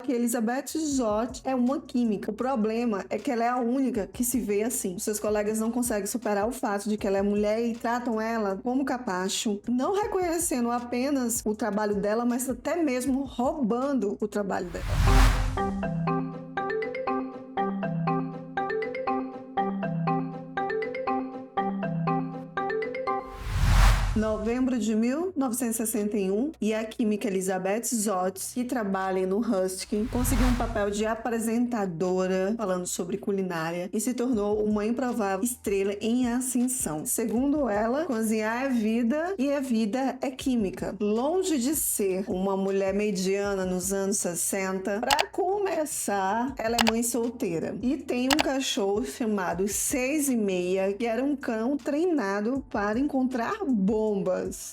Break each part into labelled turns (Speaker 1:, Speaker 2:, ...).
Speaker 1: que Elizabeth Zott é uma química. O problema é que ela é a única que se vê assim. Os seus colegas não conseguem superar o fato de que ela é mulher e tratam ela como capacho, não reconhecendo apenas o trabalho dela, mas até mesmo roubando o trabalho dela. Novembro de 1961, e a química Elizabeth Zott, que trabalha no Husky, conseguiu um papel de apresentadora falando sobre culinária e se tornou uma improvável estrela em ascensão. Segundo ela, cozinhar é vida e a vida é química. Longe de ser uma mulher mediana nos anos 60, para começar, ela é mãe solteira e tem um cachorro chamado 6,5, que era um cão treinado para encontrar bombas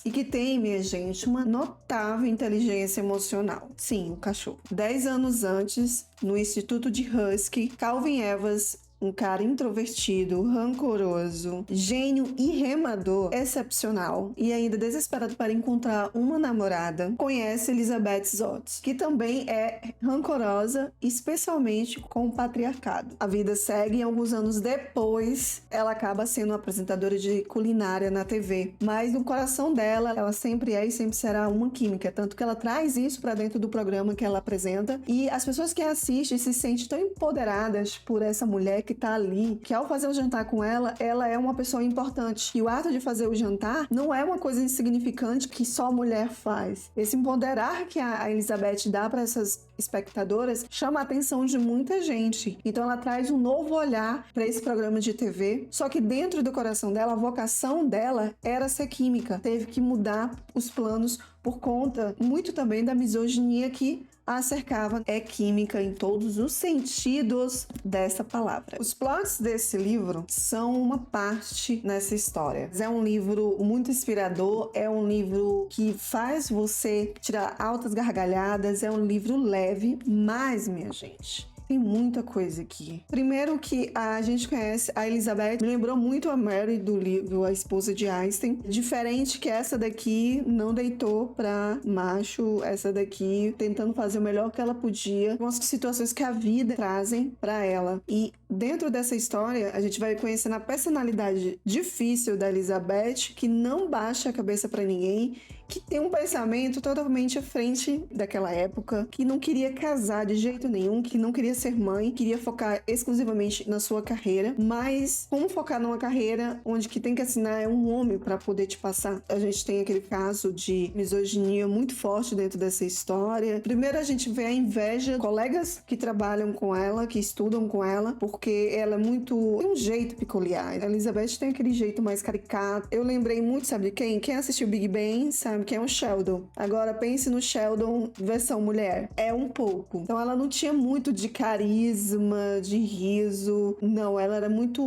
Speaker 1: e que tem, minha gente, uma notável inteligência emocional. Sim, o cachorro. 10 anos antes, no Instituto de Husky, Calvin Evans, um cara introvertido, rancoroso, gênio e remador, excepcional e ainda desesperado para encontrar uma namorada, conhece Elizabeth Zott, que também é rancorosa, especialmente com o patriarcado. A vida segue e alguns anos depois, ela acaba sendo apresentadora de culinária na TV, mas no coração dela, ela sempre é e sempre será uma química, tanto que ela traz isso para dentro do programa que ela apresenta e as pessoas que assistem se sentem tão empoderadas por essa mulher que tá ali, que ao fazer o jantar com ela, ela é uma pessoa importante. E o ato de fazer o jantar não é uma coisa insignificante que só a mulher faz. Esse empoderar que a Elizabeth dá para essas espectadoras chama a atenção de muita gente. Então ela traz um novo olhar para esse programa de TV. Só que dentro do coração dela, a vocação dela era ser química. Teve que mudar os planos por conta muito também da misoginia que a cercava. É química em todos os sentidos dessa palavra. Os plots desse livro são uma parte nessa história. É um livro muito inspirador, é um livro que faz você tirar altas gargalhadas, é um livro leve, mas, minha gente, tem muita coisa aqui. Primeiro que a gente conhece a Elizabeth, me lembrou muito a Mary do livro A Esposa de Einstein. Diferente que essa daqui não deitou pra macho, essa daqui tentando fazer o melhor que ela podia com as situações que a vida trazem pra ela. E dentro dessa história, a gente vai conhecendo a personalidade difícil da Elizabeth, que não baixa a cabeça pra ninguém, que tem um pensamento totalmente à frente daquela época, que não queria casar de jeito nenhum, que não queria ser mãe, queria focar exclusivamente na sua carreira, mas como focar numa carreira onde que tem que assinar é um homem para poder te passar? A gente tem aquele caso de misoginia muito forte dentro dessa história. Primeiro a gente vê a inveja de colegas que trabalham com ela, que estudam com ela, porque ela é muito... tem um jeito peculiar. A Elizabeth tem aquele jeito mais caricato. Eu lembrei muito, sabe de quem? Quem assistiu Big Bang sabe que é um Sheldon. Agora pense no Sheldon versão mulher. É um pouco. Então ela não tinha muito de carisma, de riso. Não, ela era muito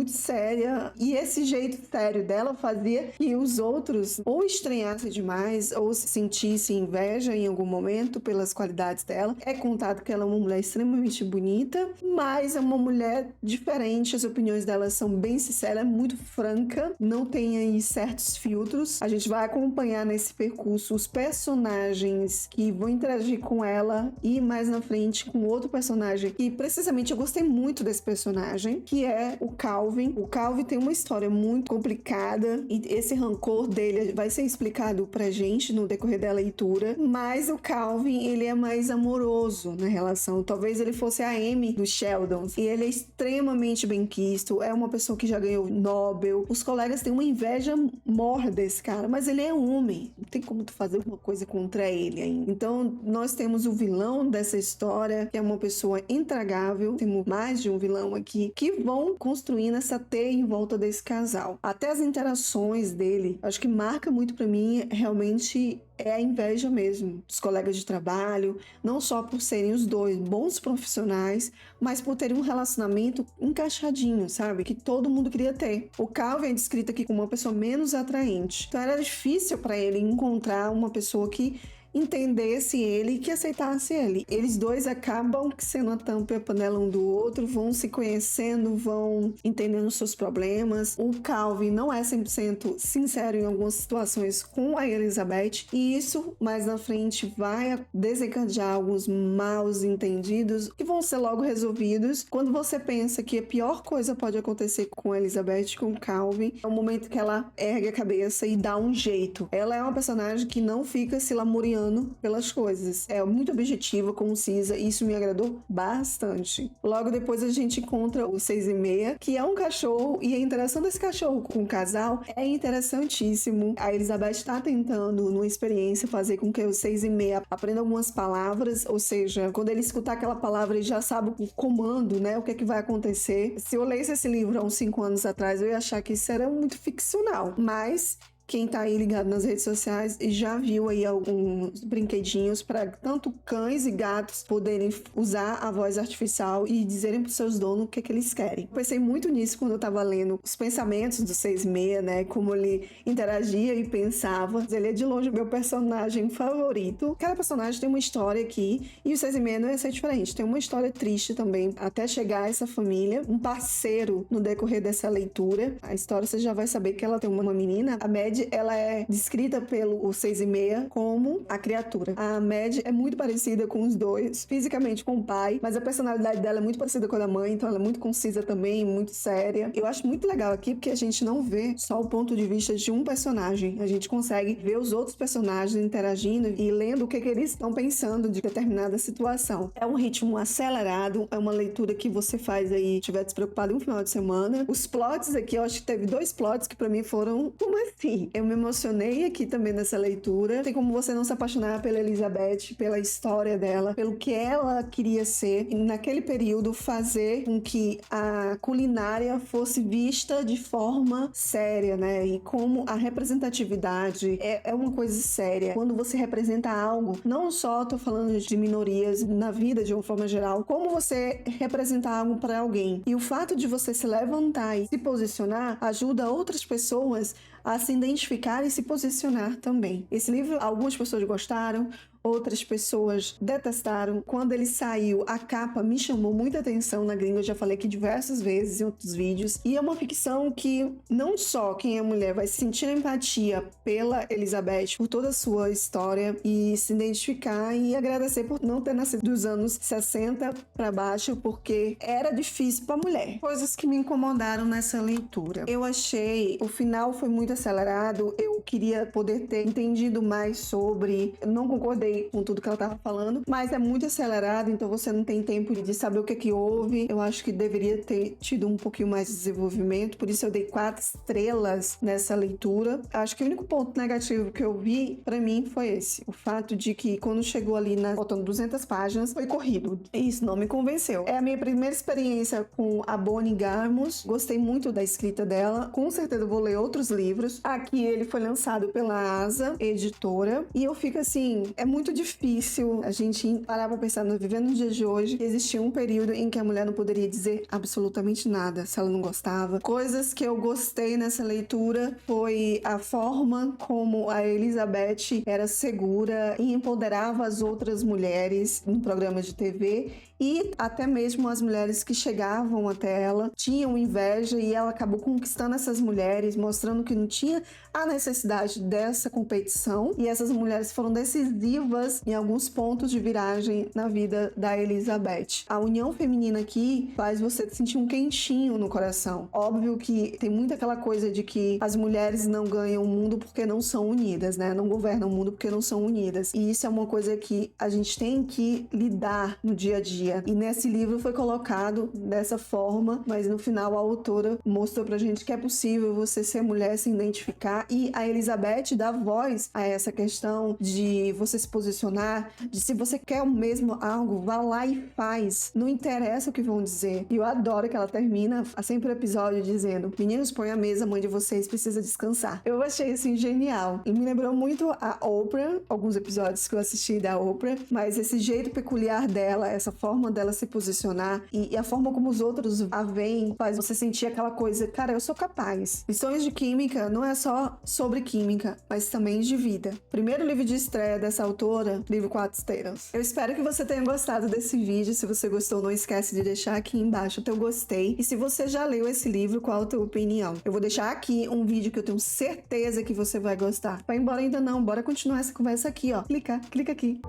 Speaker 1: séria. E esse jeito sério dela fazia que os outros ou estranhassem demais ou se sentissem inveja em algum momento pelas qualidades dela. É contado que ela é uma mulher extremamente bonita, mas é uma mulher diferente. As opiniões dela são bem sinceras, muito franca. Não tem aí certos filtros. A gente vai acompanhar nesse percurso os personagens que vão interagir com ela e mais na frente com outro personagem que precisamente eu gostei muito desse personagem, que é o Calvin. O Calvin tem uma história muito complicada e esse rancor dele vai ser explicado pra gente no decorrer da leitura, mas o Calvin, ele é mais amoroso na relação. Talvez ele fosse a Amy do Sheldon e ele é extremamente benquisto, é uma pessoa que já ganhou Nobel. Os colegas têm uma inveja mórrida desse cara, mas ele é homem. Não tem como tu fazer alguma coisa contra ele ainda. Então, nós temos o vilão dessa história, que é uma pessoa intragável. Temos mais de um vilão aqui, que vão construindo essa teia em volta desse casal. Até as interações dele, acho que marca muito pra mim, realmente é a inveja mesmo dos colegas de trabalho, não só por serem os dois bons profissionais, mas por terem um relacionamento encaixadinho, sabe? Que todo mundo queria ter. O Calvin é descrito aqui como uma pessoa menos atraente. Então era difícil para ele encontrar uma pessoa que entendesse ele e que aceitasse ele. Eles dois acabam sendo a tampa e a panela um do outro, vão se conhecendo, vão entendendo seus problemas. O Calvin não é 100% sincero em algumas situações com a Elizabeth, e isso mais na frente vai desencadear alguns maus entendidos que vão ser logo resolvidos. Quando você pensa que a pior coisa pode acontecer com a Elizabeth, com o Calvin, é o momento que ela ergue a cabeça e dá um jeito. Ela é uma personagem que não fica se lamuriando pelas coisas. É muito objetiva, concisa, e isso me agradou bastante. Logo depois a gente encontra o 6,5, que é um cachorro, e a interação desse cachorro com o casal é interessantíssimo. A Elizabeth está tentando, numa experiência, fazer com que o 6,5 aprenda algumas palavras, ou seja, quando ele escutar aquela palavra, ele já sabe o comando, né? O que é que vai acontecer. Se eu lesse esse livro há uns 5 anos atrás, eu ia achar que isso era muito ficcional, mas quem tá aí ligado nas redes sociais já viu aí alguns brinquedinhos para tanto cães e gatos poderem usar a voz artificial e dizerem pros seus donos o que é que eles querem. Eu pensei muito nisso quando eu tava lendo os pensamentos do 6,5, né? Como ele interagia e pensava. Ele é de longe o meu personagem favorito. Cada personagem tem uma história aqui, e o 6,5 não ia ser diferente. Tem uma história triste também, até chegar a essa família. Um parceiro no decorrer dessa leitura. A história você já vai saber que ela tem uma menina, a Mad. Ela é descrita pelo 6,5 como a criatura. A Mad é muito parecida com os dois, fisicamente com o pai, mas a personalidade dela é muito parecida com a da mãe, então ela é muito concisa também, muito séria. Eu acho muito legal aqui porque a gente não vê só o ponto de vista de um personagem, a gente consegue ver os outros personagens interagindo e lendo o que eles estão pensando de determinada situação. É um ritmo acelerado, é uma leitura que você faz aí, tiver despreocupado em um final de semana. Os plots aqui, eu acho que teve 2 plots que pra mim foram, como assim? Eu me emocionei aqui também nessa leitura. Tem como você não se apaixonar pela Elizabeth, pela história dela, pelo que ela queria ser, e naquele período fazer com que a culinária fosse vista de forma séria, né? E como a representatividade é uma coisa séria. Quando você representa algo, não só tô falando de minorias na vida de uma forma geral, como você representar algo para alguém. E o fato de você se levantar e se posicionar ajuda outras pessoas a se identificar e se posicionar também. Esse livro, algumas pessoas gostaram, outras pessoas detestaram. Quando ele saiu, a capa me chamou muita atenção na gringa, eu já falei aqui diversas vezes em outros vídeos, e é uma ficção que não só quem é mulher vai sentir empatia pela Elizabeth, por toda a sua história, e se identificar e agradecer por não ter nascido dos anos 60 para baixo, porque era difícil para mulher. Coisas que me incomodaram nessa leitura. Eu achei, o final foi muito acelerado, eu queria poder ter entendido mais sobre, eu não concordei com tudo que ela tava falando, mas é muito acelerado, então você não tem tempo de saber o que houve. Eu acho que deveria ter tido um pouquinho mais de desenvolvimento, por isso eu dei 4 estrelas nessa leitura. Acho que o único ponto negativo que eu vi pra mim foi esse, o fato de que quando chegou ali faltando 200 páginas, foi corrido. Isso não me convenceu. É a minha primeira experiência com a Bonnie Garmus, gostei muito da escrita dela, com certeza vou ler outros livros. Aqui ele foi lançado pela Asa Editora, e eu fico assim, é muito difícil a gente parar pra pensar, vivendo nos dias de hoje, que existia um período em que a mulher não poderia dizer absolutamente nada se ela não gostava. Coisas que eu gostei nessa leitura foi a forma como a Elizabeth era segura e empoderava as outras mulheres no programa de TV, e até mesmo as mulheres que chegavam até ela tinham inveja, e ela acabou conquistando essas mulheres, mostrando que não tinha a necessidade dessa competição, e essas mulheres foram decisivas em alguns pontos de viragem na vida da Elizabeth. A união feminina aqui faz você sentir um quentinho no coração. Óbvio que tem muito aquela coisa de que as mulheres não ganham o mundo porque não são unidas, né? Não governam o mundo porque não são unidas. E isso é uma coisa que a gente tem que lidar no dia a dia. E nesse livro foi colocado dessa forma, mas no final a autora mostrou pra gente que é possível você ser mulher, se identificar, e a Elizabeth dá voz a essa questão de você se posicionar, de se você quer o mesmo algo, vá lá e faz. Não interessa o que vão dizer. E eu adoro que ela termina sempre o episódio dizendo: meninos, põe a mesa, a mãe de vocês precisa descansar. Eu achei assim genial. E me lembrou muito a Oprah, alguns episódios que eu assisti da Oprah, mas esse jeito peculiar dela, essa forma dela se posicionar e a forma como os outros a veem, faz você sentir aquela coisa, cara, eu sou capaz. Lições de Química não é só sobre química, mas também de vida. Primeiro livro de estreia dessa autora autora, livro Quatro Esteiras. Eu espero que você tenha gostado desse vídeo. Se você gostou, não esquece de deixar aqui embaixo o teu gostei. E se você já leu esse livro, qual a tua opinião? Eu vou deixar aqui um vídeo que eu tenho certeza que você vai gostar. Vai embora ainda não, bora continuar essa conversa aqui, ó. Clica aqui.